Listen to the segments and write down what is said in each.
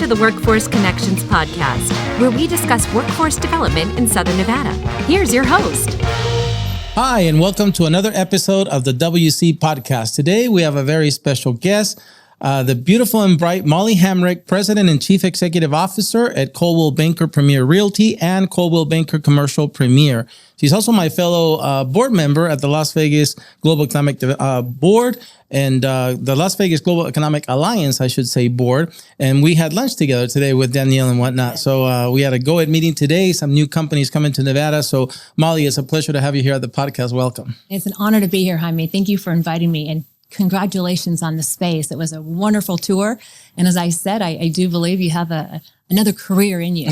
to the Workforce Connections podcast, where we discuss workforce development in Southern Nevada. Here's your host. Hi, and welcome to another episode of the WC podcast. Today, we have a very special guest, the beautiful and bright Molly Hamrick, President and Chief Executive Officer at Coldwell Banker Premier Realty and Coldwell Banker Commercial Premier. She's also my fellow board member at the Las Vegas Global Economic Board and the Las Vegas Global Economic Alliance, I should say, board. And we had lunch together today with Danielle and whatnot. So we had a go-ahead meeting today. Some new companies coming to Nevada. So Molly, it's a pleasure to have you here at the podcast. Welcome. It's an honor to be here, Jaime. Thank you for inviting me. And congratulations on the space. It was a wonderful tour. And as I said, I do believe you have another career in you.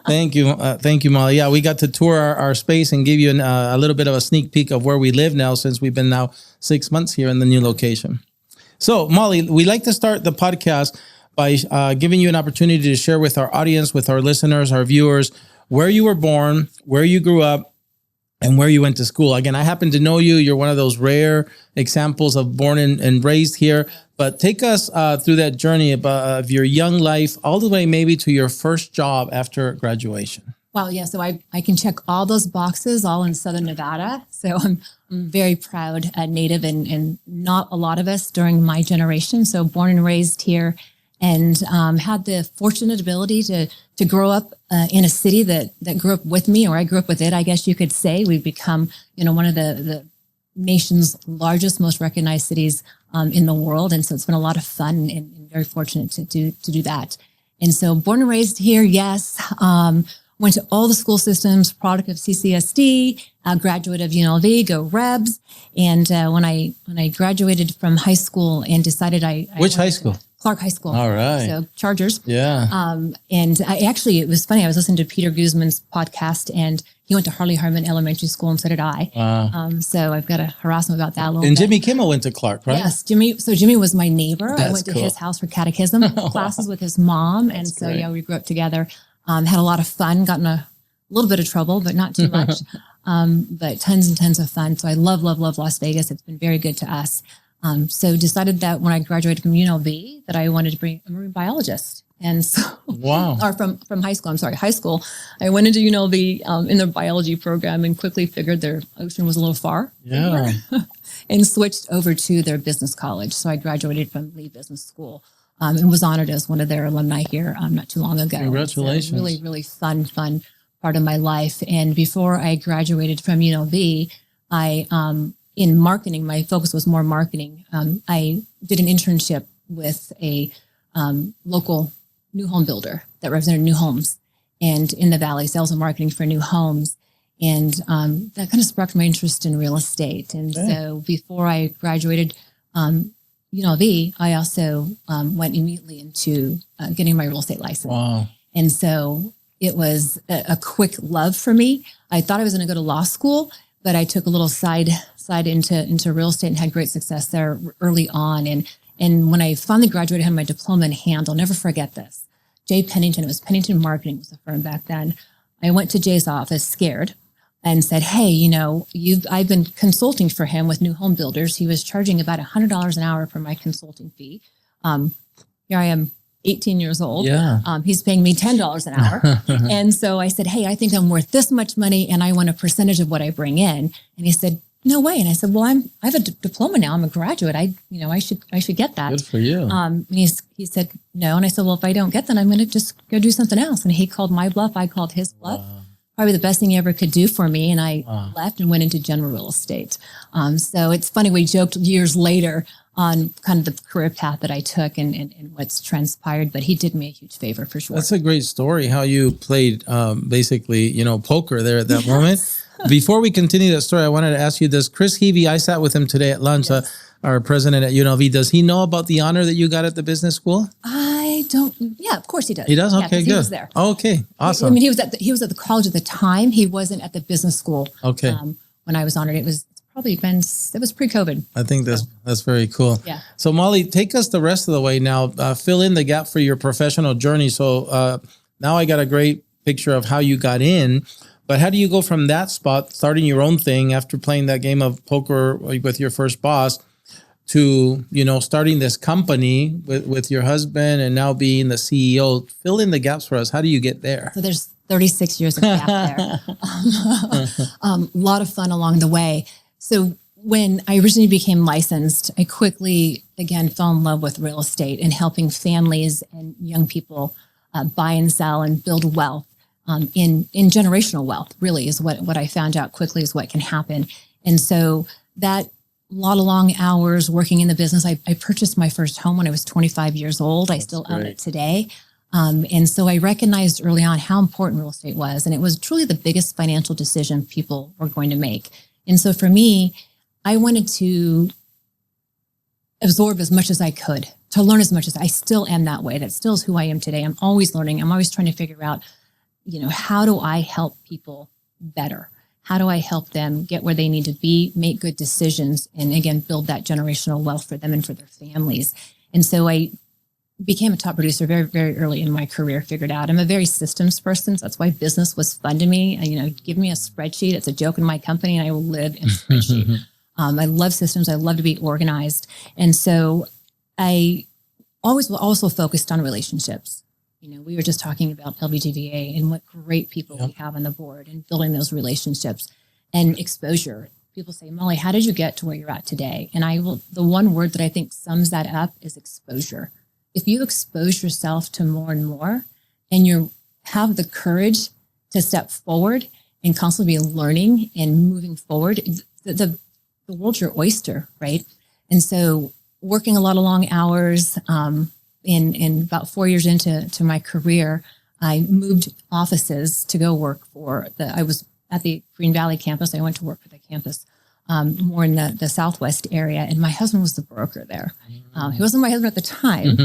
Thank you. Thank you, Molly. Yeah, we got to tour our space and give you a little bit of a sneak peek of where we live now, since we've been now 6 months here in the new location. So Molly, we like to start the podcast by giving you an opportunity to share with our audience, with our listeners, our viewers, where you were born, where you grew up, and where you went to school. Again, I happen to know you. You're one of those rare examples of born and raised here. But take us through that journey of your young life, all the way maybe to your first job after graduation. Well, yeah, so I can check all those boxes, all in Southern Nevada. So I'm very proud native, and not a lot of us during my generation. So born and raised here, and had the fortunate ability to grow up in a city that grew up with me, or I grew up with it, I guess you could say. We've become, one of the nation's largest, most recognized cities in the world. And so it's been a lot of fun and very fortunate to do that. And so born and raised here, yes. Went to all the school systems, product of CCSD, graduate of UNLV, go Rebs. And when I graduated from high school and decided Which high school? Clark High School. All right. So Chargers. Yeah. And it was funny. I was listening to Peter Guzman's podcast, and he went to Harley Harmon Elementary School, and so did I. So I've got to harass him about that a little bit. And Jimmy Kimmel went to Clark, right? Yes, Jimmy. So Jimmy was my neighbor. That's I went to cool. his house for catechism classes with his mom. And so, great. yeah, we grew up together. Had a lot of fun, got in a little bit of trouble, but not too much. But tons and tons of fun. So I love Las Vegas. It's been very good to us. So decided that when I graduated from UNLV that I wanted to be a marine biologist. And so, Wow. or from high school, high school, I went into UNLV in their biology program and quickly figured their ocean was a little far. Yeah. And switched over to their business college. So I graduated from Lee Business School and was honored as one of their alumni here not too long ago. Congratulations. So really, really fun part of my life. And before I graduated from UNLV, in marketing, my focus was more marketing. I did an internship with a local new home builder that represented new homes, and in the Valley, sales and marketing for new homes. And that kind of sparked my interest in real estate. And so before I graduated UNLV, I also went immediately into getting my real estate license. Wow. And so it was a quick love for me. I thought I was going to go to law school, but I took a little side into real estate and had great success there early on. And when I finally graduated, I had my diploma in hand. I'll never forget this. Jay Pennington, it was Pennington Marketing was the firm back then. I went to Jay's office scared and said, hey, I've been consulting for him with new home builders. He was charging about $100 an hour for my consulting fee. Here I am, 18 years old. Yeah. He's paying me $10 an hour. And so I said, hey, I think I'm worth this much money and I want a percentage of what I bring in. And he said, no way. And I said, well, I have a diploma now. I'm a graduate. I should get that. Good for you. And he said, no. And I said, well, if I don't get that, I'm going to just go do something else. And he called my bluff. I called his bluff. Wow. Probably the best thing he ever could do for me. And I left and went into general real estate. So it's funny. We joked years later on kind of the career path that I took and what's transpired, but he did me a huge favor for sure. That's a great story, how you played basically, poker there at that moment. Before we continue that story, I wanted to ask you this. Chris Heavey, I sat with him today at lunch, yes. Our president at UNLV. Does he know about the honor that you got at the business school? I don't. Yeah, of course he does. He does? Okay, good. He was there. Okay, awesome. I mean, he was at the college at the time. He wasn't at the business school. Okay. When I was honored, it was pre-COVID. I think that's very cool. Yeah. So Molly, take us the rest of the way now. Fill in the gap for your professional journey. So now I got a great picture of how you got in. But how do you go from that spot, starting your own thing after playing that game of poker with your first boss, to, starting this company with your husband and now being the CEO. Fill in the gaps for us. How do you get there? So there's 36 years of gap there. A lot of fun along the way. So when I originally became licensed, I quickly, again, fell in love with real estate and helping families and young people buy and sell and build wealth in generational wealth, really is what I found out quickly is what can happen. And so that a lot of long hours working in the business. I purchased my first home when I was 25 years old. I still own it today. And so I recognized early on how important real estate was. And it was truly the biggest financial decision people were going to make. And so for me, I wanted to absorb as much as I could, to learn as much as I still am that way. That still is who I am today. I'm always learning. I'm always trying to figure out, how do I help people better? How do I help them get where they need to be, make good decisions, and again, build that generational wealth for them and for their families? And so I became a top producer very, very early in my career, figured out I'm a very systems person. So that's why business was fun to me. And, give me a spreadsheet. It's a joke in my company and I will live in a spreadsheet. I love systems. I love to be organized. And so I always also focused on relationships. We were just talking about LVGEA and what great people we have on the board and building those relationships and exposure. People say, Molly, how did you get to where you're at today? And the one word that I think sums that up is exposure. If you expose yourself to more and more and you have the courage to step forward and constantly be learning and moving forward, the world's your oyster, right? And so working a lot of long hours, in about 4 years into my career, I moved offices to go work I was at the Green Valley campus. I went to work for the campus more in the Southwest area. And my husband was the broker there. He wasn't my husband at the time,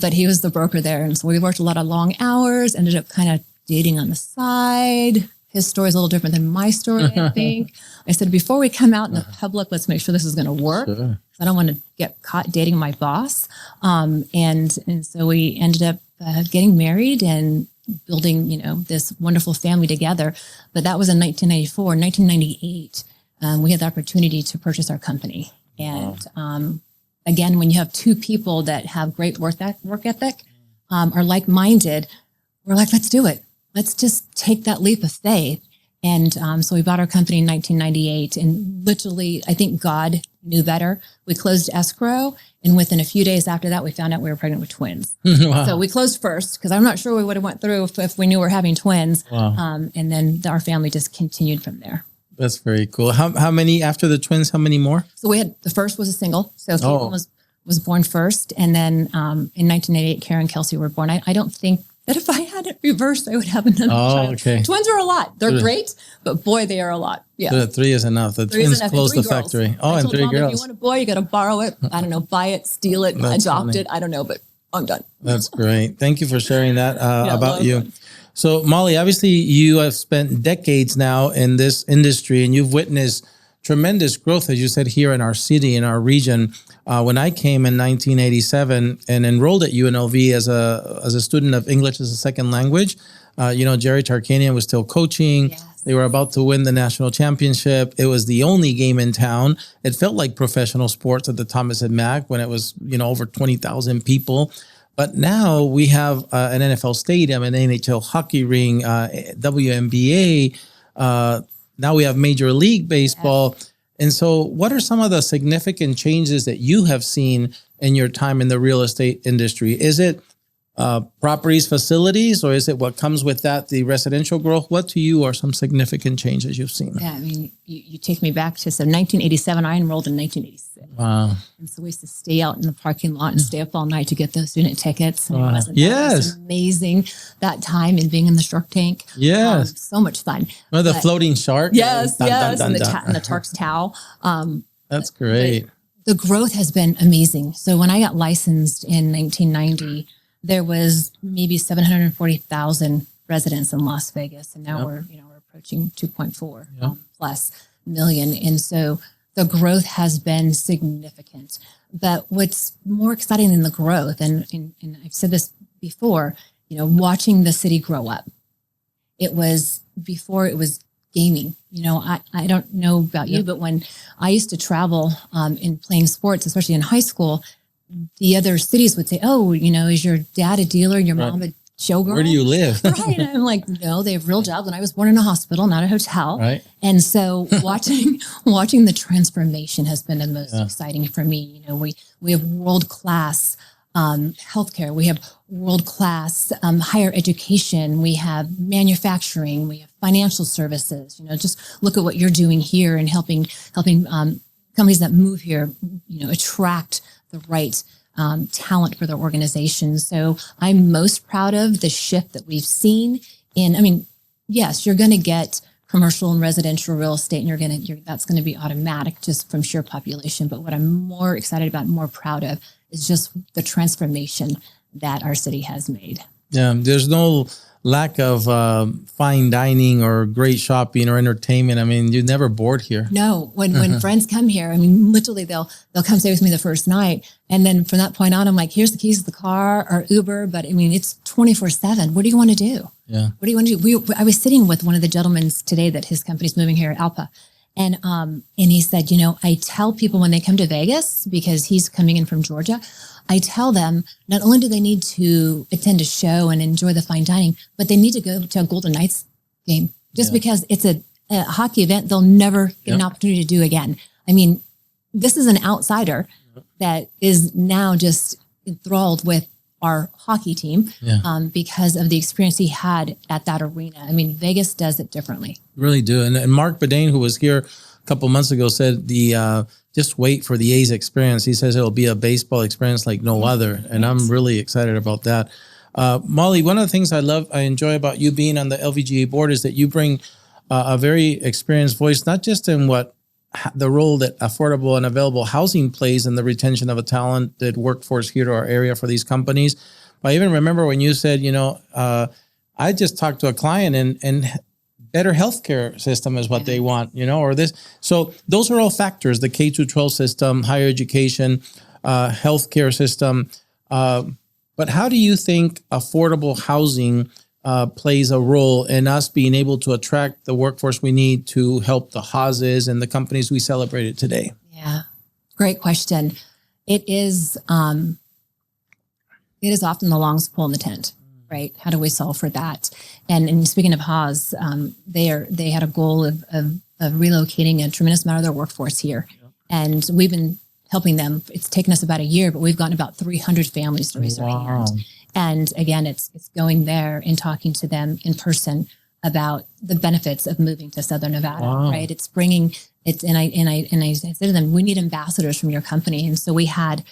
but he was the broker there. And so we worked a lot of long hours, ended up kind of dating on the side. His story is a little different than my story, I think. I said, before we come out in the public, let's make sure this is going to work. Sure. I don't want to get caught dating my boss. And so we ended up getting married and building, this wonderful family together. But that was in 1994. In 1998, we had the opportunity to purchase our company. And again, when you have two people that have great work ethic, are like-minded, we're like, let's do it. Let's just take that leap of faith. And so we bought our company in 1998. And literally, I think God knew better. We closed escrow. And within a few days after that, we found out we were pregnant with twins. Wow. So we closed first because I'm not sure we would have went through if we knew we were having twins. Wow. And then our family just continued from there. That's very cool. How many after the twins? How many more? So the first was a single. So Caitlin was born first. And then in 1988, Karen and Kelsey were born. I don't think that if I had it reversed, I would have another child. Okay. Twins are a lot. They're great, but boy, they are a lot. Yeah. 3 is enough. The twins closed the factory. Oh, and 3 girls. If you want a boy, you got to borrow it. I don't know, buy it, steal it, adopt it. I don't know, but I'm done. That's great. Thank you for sharing that about you. Fun. So Molly, obviously you have spent decades now in this industry and you've witnessed tremendous growth, as you said, here in our city, in our region. When I came in 1987 and enrolled at UNLV as a student of English as a second language, Jerry Tarkanian was still coaching. Yes. They were about to win the national championship. It was the only game in town. It felt like professional sports at the Thomas and Mack when it was, over 20,000 people. But now we have an NFL stadium, an NHL hockey ring, WNBA. Now we have Major League Baseball. Yeah. And so what are some of the significant changes that you have seen in your time in the real estate industry? Is it properties, facilities, or is it what comes with that, the residential growth? What to you are some significant changes you've seen? Yeah, I mean, you take me back to 1987. I enrolled in 1986. Wow. And so we used to stay out in the parking lot and stay up all night to get those student tickets. And yes. It was amazing that time and being in the Shark Tank. Yes. So much fun. Or the floating shark. Yes, and the Tark's towel. That's great. The growth has been amazing. So when I got licensed in 1990, there was maybe 740,000 residents in Las Vegas. And now we're approaching 2.4 plus million. And so the growth has been significant. But what's more exciting than the growth, and I've said this before, watching the city grow up. Before it was gaming. I don't know about you, but when I used to travel in playing sports, especially in high school, the other cities would say, "Oh, is your dad a dealer? Your mom a showgirl? Where do you live?" Right. And I'm like, no, they have real jobs. And I was born in a hospital, not a hotel. Right. And so watching the transformation has been the most exciting for me. We have world-class healthcare. We have world-class higher education. We have manufacturing. We have financial services. Just look at what you're doing here and helping companies that move here, attract the right talent for their organization. So I'm most proud of the shift that we've seen yes, you're going to get commercial and residential real estate, and that's going to be automatic just from sheer population. But what I'm more excited about and more proud of is just the transformation that our city has made. Yeah, there's no lack of fine dining or great shopping or entertainment. You're never bored here. No, when friends come here, literally they'll come stay with me the first night, and then from that point on, I'm like, here's the keys to the car or Uber. But it's 24/7. What do you want to do? Yeah. What do you want to do? I was sitting with one of the gentlemen today that his company's moving here at Alpa. And he said, I tell people when they come to Vegas, because he's coming in from Georgia, I tell them not only do they need to attend a show and enjoy the fine dining, but they need to go to a Golden Knights game just because it's a hockey event they'll never get an opportunity to do again. This is an outsider that is now just enthralled with our hockey team because of the experience he had at that arena. Vegas does it differently. Really do. And Mark Bedane, who was here a couple months ago, said just wait for the A's experience. He says it'll be a baseball experience like no other. And I'm really excited about that. Molly, one of the things I enjoy about you being on the LVGEA board is that you bring a very experienced voice, not just in the role that affordable and available housing plays in the retention of a talented workforce here to our area for these companies. But I even remember when you said, I just talked to a client and better healthcare system is what they want, or this. So those are all factors, the K-12 system, higher education, healthcare system. But how do you think affordable housing plays a role in us being able to attract the workforce we need to help the Haas's and the companies we celebrated today? Yeah, great question. It is often the longest pole in the tent, right? How do we solve for that? And speaking of Haas, they had a goal of relocating a tremendous amount of their workforce here, and we've been helping them. It's taken us about a year, but we've gotten about 300 families to raise their hand. And again, it's going there and talking to them in person about the benefits of moving to Southern Nevada, right? It's bringing it, and I said to them, we need ambassadors from your company. And so we had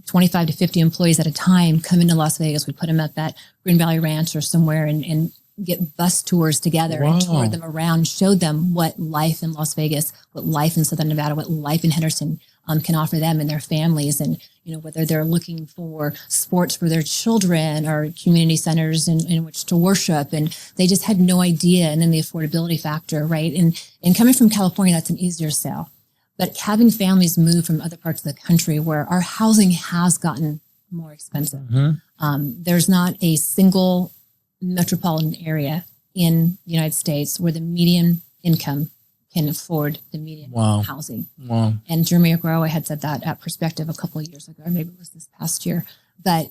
25 to 50 employees at a time come into Las Vegas. We put them at that Green Valley Ranch or somewhere and get bus tours together and tour them around, showed them what life in Las Vegas, what life in Southern Nevada, what life in Henderson can offer them and their families. And, whether they're looking for sports for their children or community centers in which to worship. And they just had no idea. And then the affordability factor, right? And coming from California, that's an easier sell. But having families move from other parts of the country where our housing has gotten more expensive. There's not a single metropolitan area in the United States where the median income can afford the median housing. And Jeremy Aguero had said that at Perspective a couple of years ago, or maybe it was this past year. But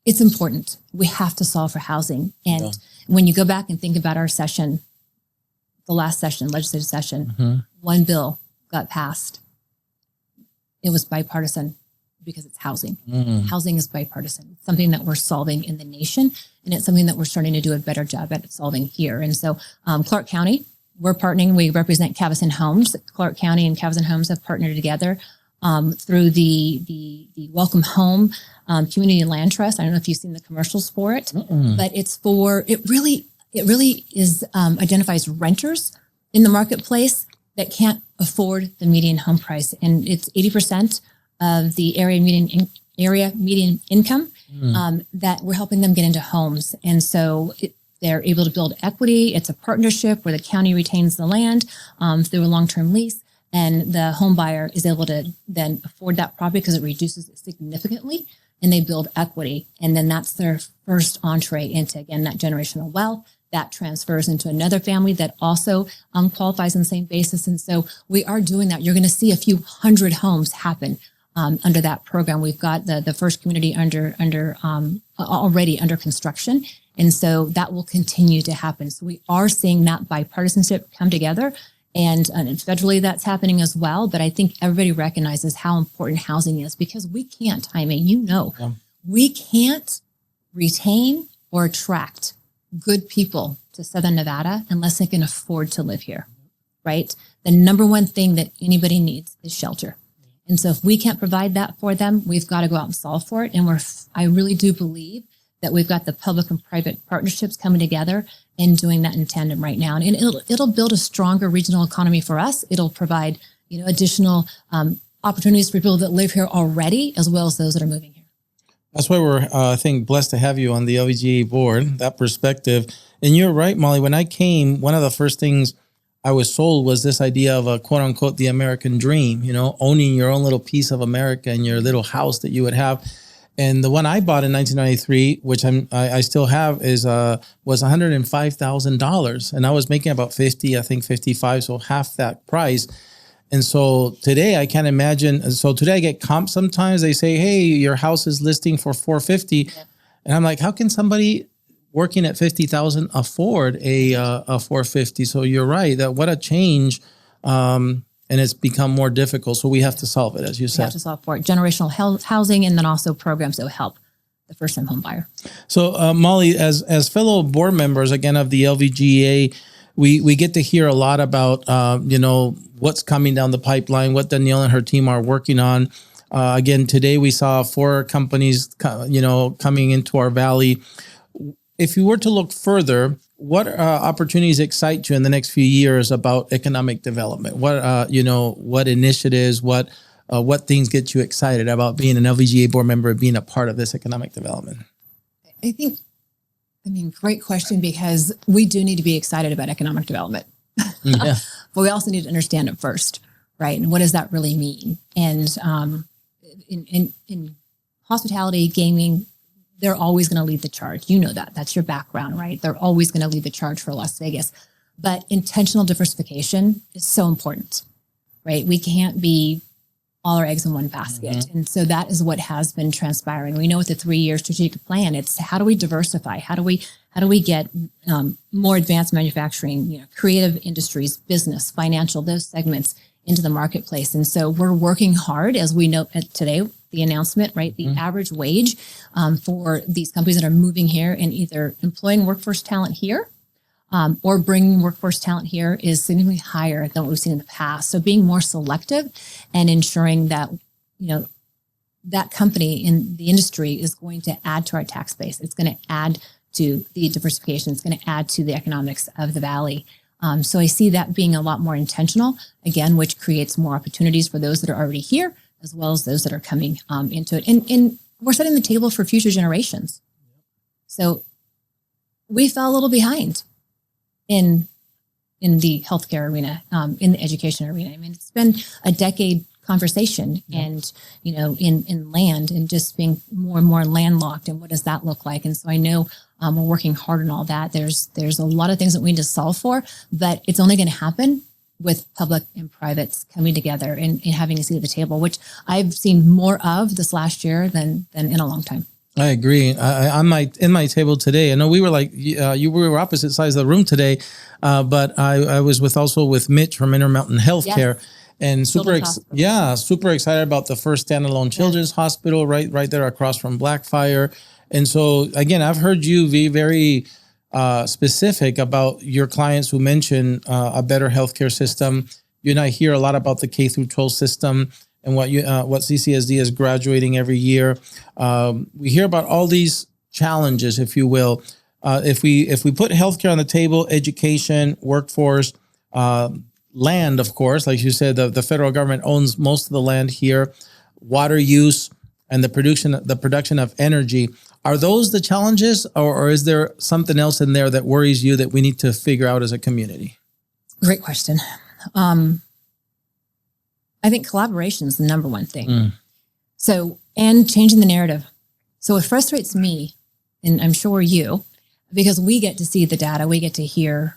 it's important. We have to solve for housing. And when you go back and think about our session, the last session, legislative session, one bill got passed. It was bipartisan because it's housing. Housing is bipartisan. It's something that we're solving in the nation, and it's something that we're starting to do a better job at solving here. And so Clark County, we're partnering. We represent Cavison Homes. Clark County and Cavison Homes have partnered together through the Welcome Home Community Land Trust. I don't know if you've seen the commercials for it, but it really is identifies renters in the marketplace that can't afford the median home price, and it's 80% of the area median income that we're helping them get into homes. And so they're able to build equity. It's a partnership where the county retains the land through a long-term lease, and the home buyer is able to then afford that property because it reduces it significantly, and they build equity. And then that's their first entree into, again, that generational wealth that transfers into another family that also qualifies on the same basis. And so we are doing that. You're going to see a few hundred homes happen under that program. We've got the first community already under construction. And so that will continue to happen. So we are seeing that bipartisanship come together. And federally, that's happening as well. But I think everybody recognizes how important housing is, because we can't, Jaime, we can't retain or attract good people to Southern Nevada unless they can afford to live here, right? The number one thing that anybody needs is shelter. And so if we can't provide that for them, we've got to go out and solve for it. And I really do believe that we've got the public and private partnerships coming together and doing that in tandem right now. And it'll build a stronger regional economy for us. It'll provide, additional opportunities for people that live here already, as well as those that are moving here. That's why we're, I think, blessed to have you on the LVGEA board, that perspective. And you're right, Molly. When I came, one of the first things I was sold was this idea of a quote unquote, the American dream, owning your own little piece of America in your little house that you would have. And the one I bought in 1993, which I still have, was $105,000, and I was making about 50, I think 55, so half that price. And so today I can't imagine. So today I get comps sometimes. They say, "Hey, your house is listing for $450," and I'm like, "How can somebody working at 50,000 afford a $450?" So you're right. That what a change. And it's become more difficult. So we have to solve it, as you said. We have to solve for it. Generational housing, and then also programs that will help the first-time home buyer. So Molly, as fellow board members, again, of the LVGEA, we get to hear a lot about, what's coming down the pipeline, what Danielle and her team are working on. Again, today we saw 4 companies, coming into our valley. If you were to look further, what opportunities excite you in the next few years about economic development? What initiatives, what things get you excited about being an LVGEA board member, being a part of this economic development? Great question, because we do need to be excited about economic development. Yeah. But we also need to understand it first, right? And what does that really mean? And in hospitality, gaming, they're always going to lead the charge. You know that. That's your background, right? They're always going to lead the charge for Las Vegas. But intentional diversification is so important, right? We can't be all our eggs in one basket. Mm-hmm. And so that is what has been transpiring. We know with the 3-year strategic plan, it's how do we diversify? How do we get more advanced manufacturing, creative industries, business, financial, those segments into the marketplace. And so we're working hard, as we know today, the announcement, right? The average wage for these companies that are moving here and either employing workforce talent here or bringing workforce talent here is significantly higher than what we've seen in the past. So being more selective and ensuring that, that company in the industry is going to add to our tax base. It's going to add to the diversification. It's going to add to the economics of the valley. So I see that being a lot more intentional, again, which creates more opportunities for those that are already here, as well as those that are coming into it. And we're setting the table for future generations. So we fell a little behind in the healthcare arena, in the education arena. It's been a decade conversation and, in land and just being more and more landlocked. And what does that look like? And so I know we're working hard on all that. There's a lot of things that we need to solve for, but it's only going to happen with public and privates coming together and having a seat at the table, which I've seen more of this last year than in a long time. I agree. In my table today, I know we were we were opposite sides of the room today, but I was also with Mitch from Intermountain Healthcare. Yes. And super excited about the first standalone children's hospital right there across from Blackfire. And so again, I've heard you be very specific about your clients who mention a better healthcare system. You and I hear a lot about the K through 12 system and what CCSD is graduating every year. We hear about all these challenges, if you will. If we put healthcare on the table, education, workforce, land, of course, like you said, the federal government owns most of the land here, water use, and the production of energy. Are those the challenges, or is there something else in there that worries you that we need to figure out as a community? Great question. I think collaboration is the number one thing. So, and changing the narrative. So it frustrates me, and I'm sure you, because we get to see the data, we get to hear,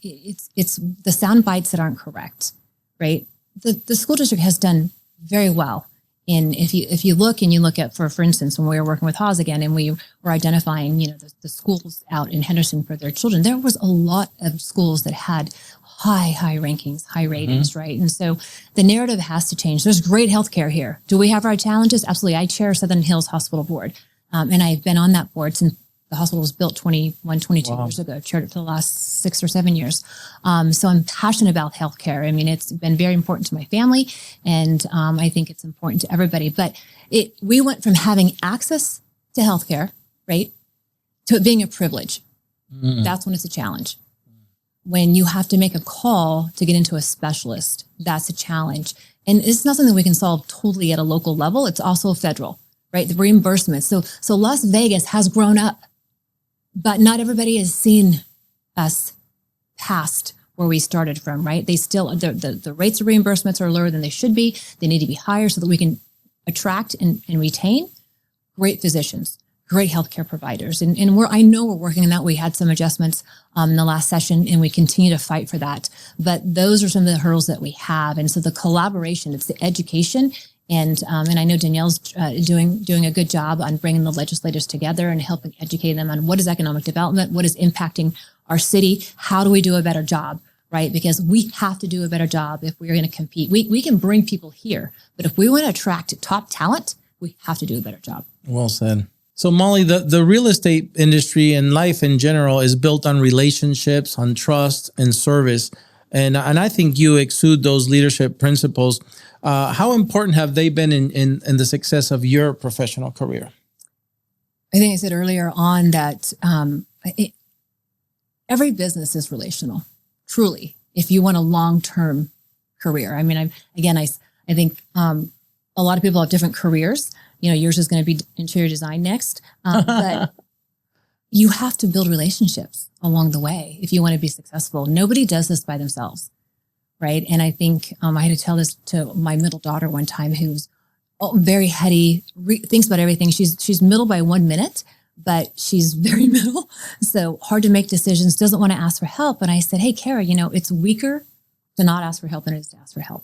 it's the sound bites that aren't correct, right? The school district has done very well. And if you look at, for instance, when we were working with Haas again, and we were identifying, the schools out in Henderson for their children, there was a lot of schools that had high rankings, high ratings, right? And so the narrative has to change. There's great healthcare here. Do we have our challenges? Absolutely. I chair Southern Hills Hospital Board, and I've been on that board since the hospital was built 22 years ago. Chaired it for the last 6 or 7 years. So I'm passionate about healthcare. I mean, it's been very important to my family, and I think it's important to everybody. But we went from having access to healthcare, right, to it being a privilege. That's when it's a challenge. When you have to make a call to get into a specialist, that's a challenge. And it's not something we can solve totally at a local level. It's also federal, right? The reimbursement. So Las Vegas has grown up, but not everybody has seen us past where we started from, right? They still, the rates of reimbursements are lower than they should be. They need to be higher so that we can attract and retain great physicians, great healthcare providers. And I know we're working on that. We had some adjustments in the last session, and we continue to fight for that. But those are some of the hurdles that we have. And so the collaboration, it's the education. And I know Danielle's doing a good job on bringing the legislators together and helping educate them on what is economic development, what is impacting our city, how do we do a better job, right? Because we have to do a better job if we're going to compete. We can bring people here, but if we want to attract top talent, we have to do a better job. Well said. So Molly, the real estate industry and life in general is built on relationships, on trust and service. And I think you exude those leadership principles. How important have they been in the success of your professional career? I think I said earlier on that every business is relational, truly, if you want a long-term career. I mean, I think a lot of people have different careers. Yours is going to be interior design next, but you have to build relationships along the way if you want to be successful. Nobody does this by themselves, right? And I think I had to tell this to my middle daughter one time, who's very heady, thinks about everything. She's middle by 1 minute, but she's very middle, so hard to make decisions, doesn't want to ask for help. And I said, hey, Kara, it's weaker to not ask for help than it is to ask for help.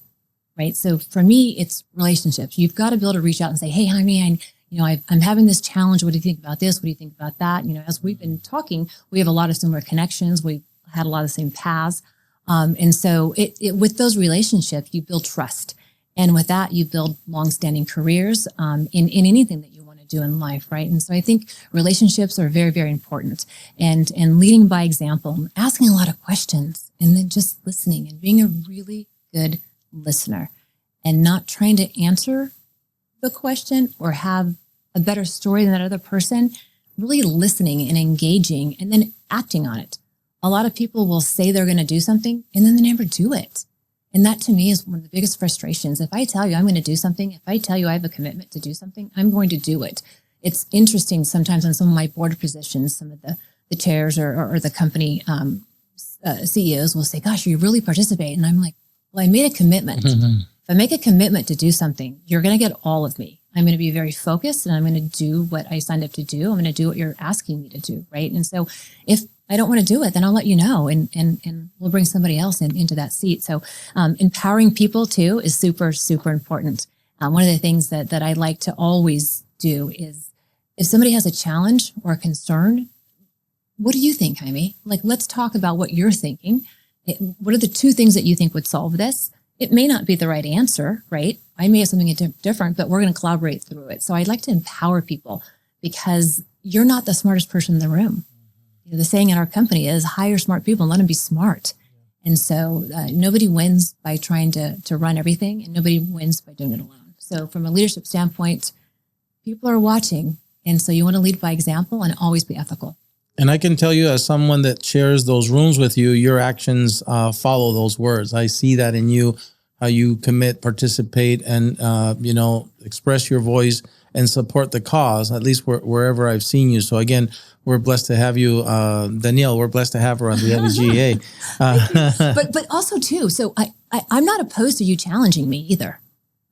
Right. So for me, it's relationships. You've got to be able to reach out and say, hey, honey, I'm having this challenge. What do you think about this? What do you think about that? As we've been talking, we have a lot of similar connections. We've had a lot of the same paths. And so with those relationships, you build trust. And with that, you build longstanding careers in anything that you want to do in life. Right. And so I think relationships are very, very important, and leading by example, asking a lot of questions, and then just listening and being a really good listener, and not trying to answer the question or have a better story than that other person, really listening and engaging and then acting on it. A lot of people will say they're going to do something and then they never do it. And that to me is one of the biggest frustrations. If I tell you I'm going to do something, if I tell you I have a commitment to do something, I'm going to do it. It's interesting sometimes on some of my board positions, some of the chairs or the company CEOs will say, gosh, you really participate. And I'm like, well, I made a commitment. If I make a commitment to do something, you're going to get all of me. I'm going to be very focused, and I'm going to do what I signed up to do. I'm going to do what you're asking me to do, right? And so if I don't want to do it, then I'll let you know, and we'll bring somebody else into that seat. So empowering people too is super, super important. One of the things that I like to always do is, if somebody has a challenge or a concern, what do you think, Jaime? Like, let's talk about what you're thinking. What are the 2 things that you think would solve this? It may not be the right answer, right? I may have something different, but we're going to collaborate through it. So I'd like to empower people, because you're not the smartest person in the room. The saying in our company is hire smart people and let them be smart. And so nobody wins by trying to run everything, and nobody wins by doing it alone. So from a leadership standpoint, people are watching. And so you want to lead by example and always be ethical. And I can tell you, as someone that shares those rooms with you, your actions follow those words. I see that in you, how you commit, participate, and express your voice and support the cause, at least wherever I've seen you. So again, we're blessed to have you, Danielle. We're blessed to have her on the LVGEA. But also too, so I'm not opposed to you challenging me either,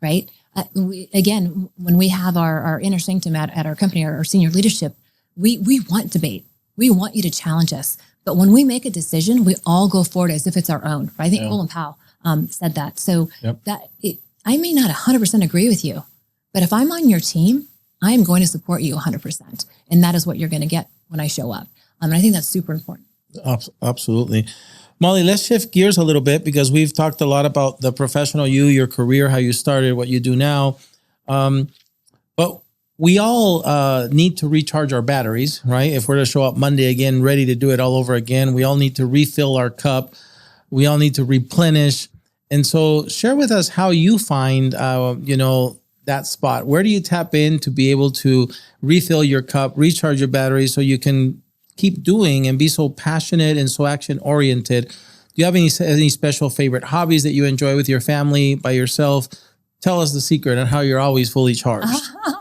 right? When we have our inner sanctum at our company, our senior leadership, we want debate. We want you to challenge us. But when we make a decision, we all go forward as if it's our own. Right? I think Colin Powell said that. So I may not 100% agree with you, but if I'm on your team, I am going to support you 100%. And that is what you're going to get when I show up. And I think that's super important. Absolutely. Molly, let's shift gears a little bit because we've talked a lot about the professional you, your career, how you started, what you do now. But we all need to recharge our batteries, right? If we're to show up Monday again, ready to do it all over again, we all need to refill our cup. We all need to replenish. And so share with us how you find, that spot. Where do you tap in to be able to refill your cup, recharge your batteries so you can keep doing and be so passionate and so action oriented? Do you have any special favorite hobbies that you enjoy with your family, by yourself? Tell us the secret on how you're always fully charged.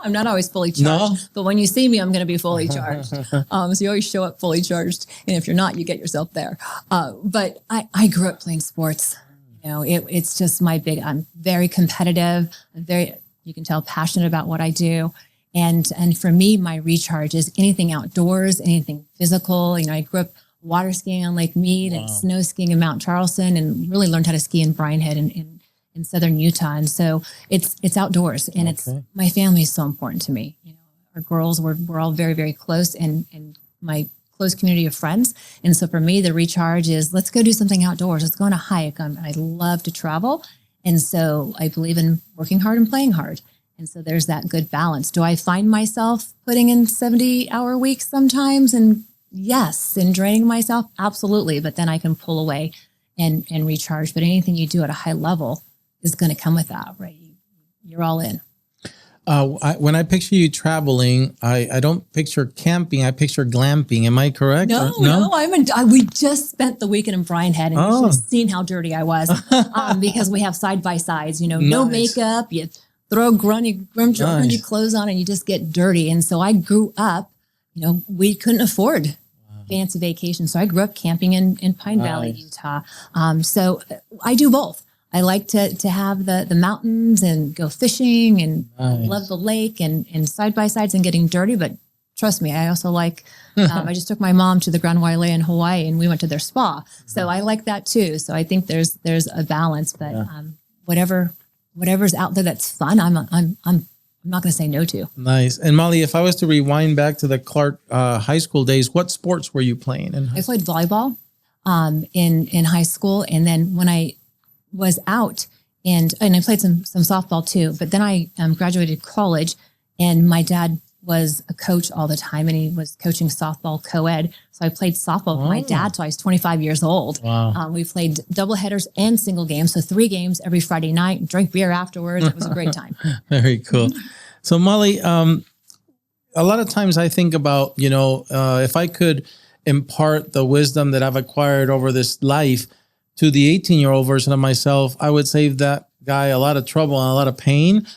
I'm not always fully charged, but when you see me, I'm going to be fully charged. So you always show up fully charged. And if you're not, you get yourself there. But I grew up playing sports. It's just I'm very competitive. You can tell, passionate about what I do. And for me, my recharge is anything outdoors, anything physical. I grew up water skiing on Lake Mead and snow skiing in Mount Charleston, and really learned how to ski in Bryan Head in southern Utah. And so it's outdoors, and it's my family is so important to me. Our girls, we're all very, very close, and my close community of friends. And so for me, the recharge is let's go do something outdoors. Let's go on a hike. I love to travel. And so I believe in working hard and playing hard. And so there's that good balance. Do I find myself putting in 70-hour weeks sometimes? And yes, and draining myself? Absolutely. But then I can pull away and recharge. But anything you do at a high level is going to come with that, right? You're all in. When I picture you traveling, I don't picture camping. I picture glamping. Am I correct? No. We just spent the weekend in Bryan Head, and you should have seen how dirty I was because we have side by sides. No makeup. You throw grungy clothes on, and you just get dirty. And so I grew up. We couldn't afford fancy vacations, so I grew up camping in Pine Valley, Utah. So I do both. I like to have the mountains and go fishing and love the lake and side-by-sides and getting dirty. But trust me, I also like, I just took my mom to the Grand Wailea in Hawaii, and we went to their spa. So I like that too. So I think there's a balance, but whatever's out there that's fun, I'm not going to say no to. Nice. And Molly, if I was to rewind back to the Clark high school days, what sports were you playing in high school? I played volleyball in high school. And then when I was out and I played some softball too, but then I graduated college, and my dad was a coach all the time, and he was coaching softball co-ed. So I played softball with my dad till I was 25 years old. Wow. We played double headers and single games. So 3 games every Friday night, drank beer afterwards. It was a great time. Very cool. So Molly, a lot of times I think about, if I could impart the wisdom that I've acquired over this life to the 18-year-old version of myself, I would save that guy a lot of trouble and a lot of pain.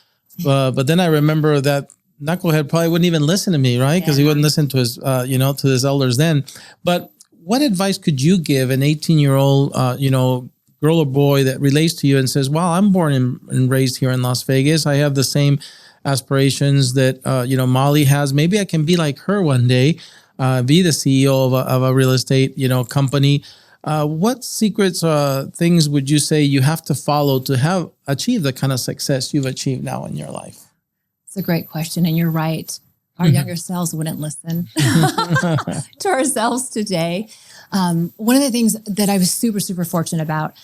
But then I remember that knucklehead probably wouldn't even listen to me, right? Because he wouldn't listen to his, to his elders then. But what advice could you give an 18-year-old, girl or boy that relates to you and says, "Well, I'm born and raised here in Las Vegas. I have the same aspirations that Molly has. Maybe I can be like her one day, be the CEO of a real estate company." What secrets, things would you say you have to follow to achieve the kind of success you've achieved now in your life? It's a great question. And you're right. Our younger selves wouldn't listen to ourselves today. One of the things that I was super, super fortunate about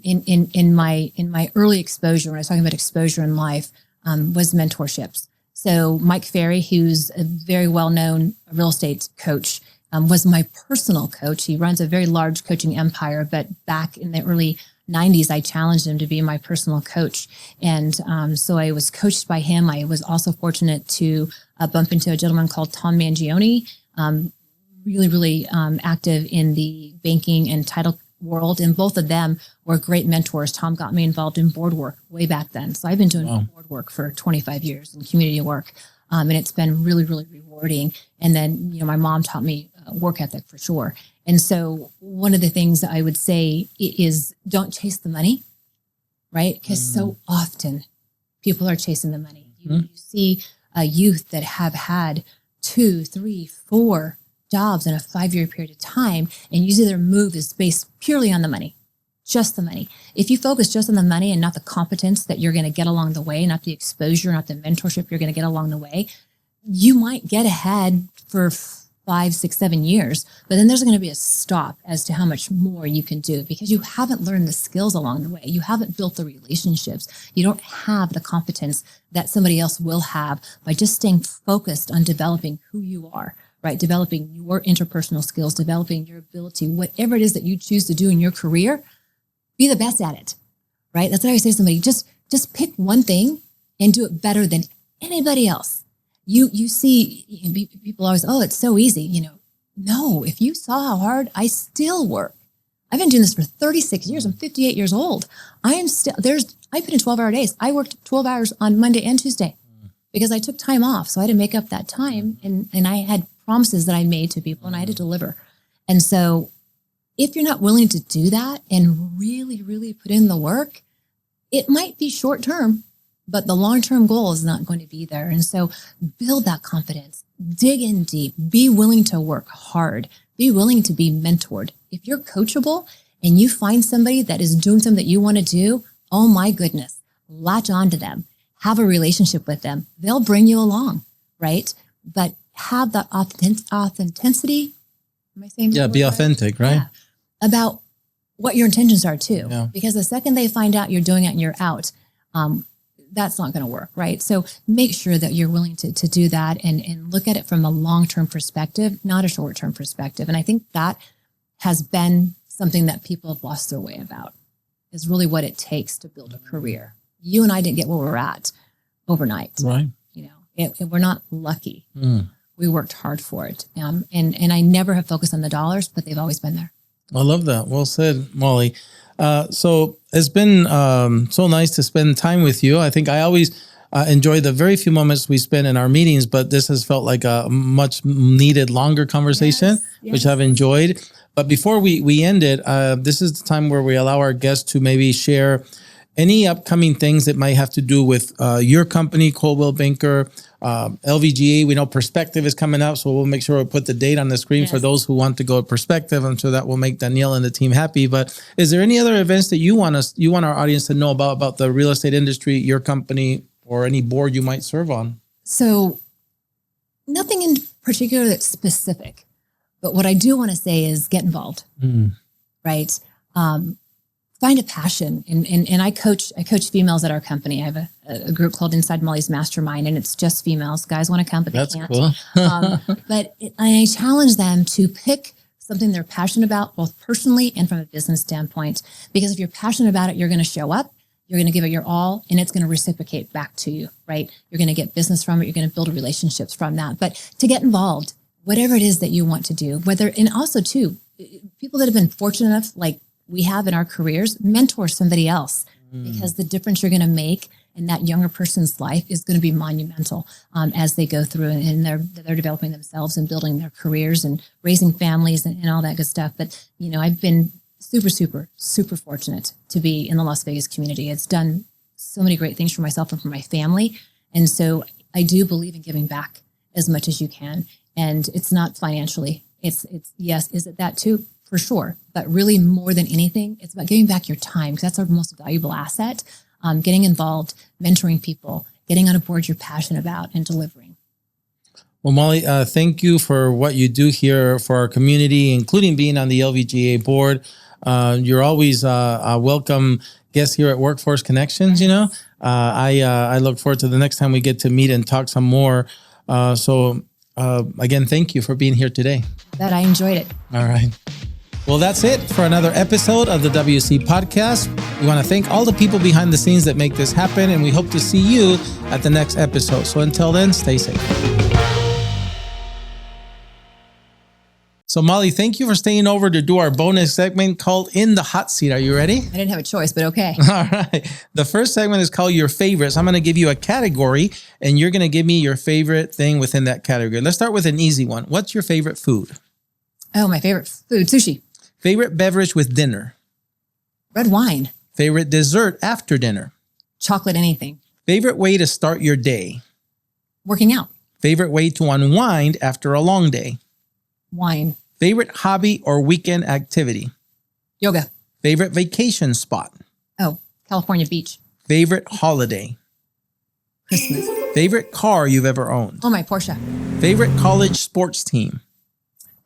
in my early exposure, when I was talking about exposure in life, was mentorships. So Mike Ferry, who's a very well-known real estate coach, was my personal coach. He runs a very large coaching empire, but back in the early 90s, I challenged him to be my personal coach. And so I was coached by him. I was also fortunate to bump into a gentleman called Tom Mangione, really, really active in the banking and title world. And both of them were great mentors. Tom got me involved in board work way back then. So I've been doing board work for 25 years and community work. And it's been really, really rewarding. And then, my mom taught me work ethic for sure. And so one of the things I would say is don't chase the money, right? Because so often people are chasing the money. You see a youth that have had 2, 3, 4 jobs in a 5-year period of time, and usually their move is based purely on the money, just the money. If you focus just on the money and not the competence that you're going to get along the way, not the exposure, not the mentorship you're going to get along the way, you might get ahead for 5, 6, 7 years, but then there's going to be a stop as to how much more you can do because you haven't learned the skills along the way. You haven't built the relationships. You don't have the competence that somebody else will have by just staying focused on developing who you are, right? Developing your interpersonal skills, developing your ability, whatever it is that you choose to do in your career, be the best at it, right? That's what I always say to somebody, just pick one thing and do it better than anybody else. You see people always, oh, it's so easy. No, if you saw how hard I still work. I've been doing this for 36 years. I'm 58 years old. I put in 12-hour days. I worked 12 hours on Monday and Tuesday because I took time off. So I had to make up that time. And I had promises that I made to people and I had to deliver. And so if you're not willing to do that and really, really put in the work, it might be short term, but the long-term goal is not going to be there. And so build that confidence, dig in deep, be willing to work hard, be willing to be mentored. If you're coachable and you find somebody that is doing something that you want to do, oh my goodness, latch on to them, have a relationship with them. They'll bring you along, right? But have that authenticity. Am I saying that? Yeah, be authentic, right? Yeah, about what your intentions are too. Yeah. Because the second they find out you're doing it and you're out, that's not going to work, right? So make sure that you're willing to do that and look at it from a long-term perspective, not a short-term perspective. And I think that has been something that people have lost their way about, is really what it takes to build a career. You and I didn't get where we're at overnight. Right. We're not lucky. We worked hard for it. And I never have focused on the dollars, but they've always been there. I love that. Well said, Molly. So it's been so nice to spend time with you. I think I always enjoy the very few moments we spend in our meetings, but this has felt like a much needed longer conversation, yes. which I've enjoyed. But before we end it, this is the time where we allow our guests to maybe share any upcoming things that might have to do with your company, Coldwell Banker, LVGEA. We know Perspective is coming up, so we'll make sure we put the date on the screen for those who want to go to Perspective. I'm sure that will make Danielle and the team happy. But is there any other events that you want our audience to know about the real estate industry, your company, or any board you might serve on? So nothing in particular that's specific, but what I do want to say is get involved, right? Find a passion. And I coach females at our company. I have a group called Inside Molly's Mastermind, and it's just females. Guys want to come, but they can't. Cool. But I challenge them to pick something they're passionate about, both personally and from a business standpoint. Because if you're passionate about it, you're going to show up, you're going to give it your all, and it's going to reciprocate back to you, right? You're going to get business from it. You're going to build relationships from that. But to get involved, whatever it is that you want to do, and also too, people that have been fortunate enough, like we have in our careers, mentor somebody else, because the difference you're going to make in that younger person's life is going to be monumental as they go through and they're developing themselves and building their careers and raising families and all that good stuff. But, I've been super, super, super fortunate to be in the Las Vegas community. It's done so many great things for myself and for my family. And so I do believe in giving back as much as you can. And it's not financially. It's yes, is it that too? For sure. But really more than anything, it's about giving back your time, because that's our most valuable asset. Getting involved, mentoring people, getting on a board you're passionate about, and delivering. Well, Molly, thank you for what you do here for our community, including being on the LVGEA board. You're always a welcome guest here at Workforce Connections. I look forward to the next time we get to meet and talk some more. Again, thank you for being here today. That I enjoyed it. All right. Well, that's it for another episode of the WC Podcast. We want to thank all the people behind the scenes that make this happen, and we hope to see you at the next episode. So until then, stay safe. So Molly, thank you for staying over to do our bonus segment called In the Hot Seat. Are you ready? I didn't have a choice, but okay. All right. The first segment is called Your Favorites. I'm going to give you a category, and you're going to give me your favorite thing within that category. Let's start with an easy one. What's your favorite food? Oh, my favorite food, sushi. Favorite beverage with dinner? Red wine. Favorite dessert after dinner? Chocolate anything. Favorite way to start your day? Working out. Favorite way to unwind after a long day? Wine. Favorite hobby or weekend activity? Yoga. Favorite vacation spot? Oh, California beach. Favorite holiday? Christmas. Favorite car you've ever owned? Oh, my Porsche. Favorite college sports team?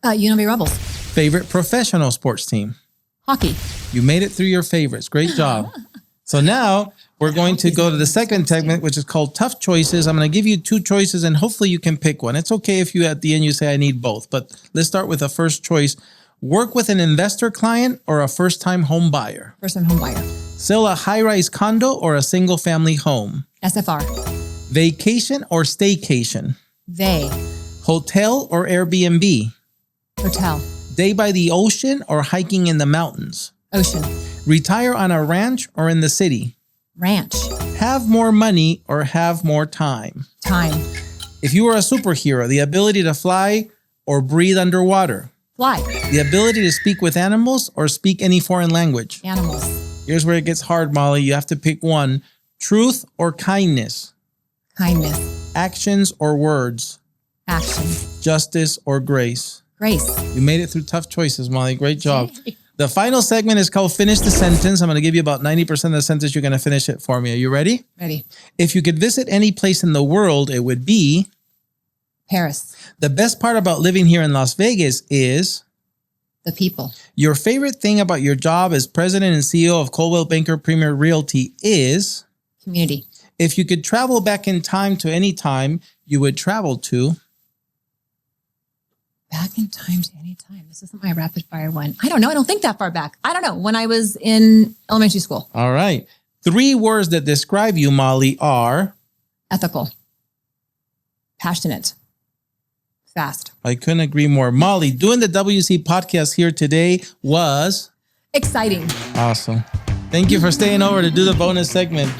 UNLV Rebels. Favorite professional sports team? Hockey. You made it through your favorites. Great job. So now we're going to go to the second segment, which is called Tough Choices. I'm going to give you 2 choices and hopefully you can pick one. It's okay if you at the end you say I need both, but let's start with the first choice. Work with an investor client or a first-time home buyer? First-time home buyer. Sell a high-rise condo or a single-family home? SFR. Vacation or staycation? They. Hotel or Airbnb? Hotel. Day by the ocean or hiking in the mountains? Ocean. Retire on a ranch or in the city? Ranch. Have more money or have more time? Time. If you were a superhero, the ability to fly or breathe underwater? Fly. The ability to speak with animals or speak any foreign language? Animals. Here's where it gets hard, Molly. You have to pick one. Truth or kindness? Kindness. Actions or words? Action. Justice or grace? Grace. You made it through tough choices, Molly. Great job. The final segment is called Finish the Sentence. I'm going to give you about 90% of the sentence. You're going to finish it for me. Are you ready? Ready. If you could visit any place in the world, it would be? Paris. The best part about living here in Las Vegas is? The people. Your favorite thing about your job as president and CEO of Coldwell Banker Premier Realty is? Community. If you could travel back in time to any time, you would travel to? Back in time to any time. This isn't my rapid fire one. I don't know. I don't think that far back. I don't know. When I was in elementary school. All right. 3 words that describe you, Molly, are? Ethical. Passionate. Fast. I couldn't agree more. Molly, doing the WC podcast here today was? Exciting. Awesome. Thank you for staying over to do the bonus segment.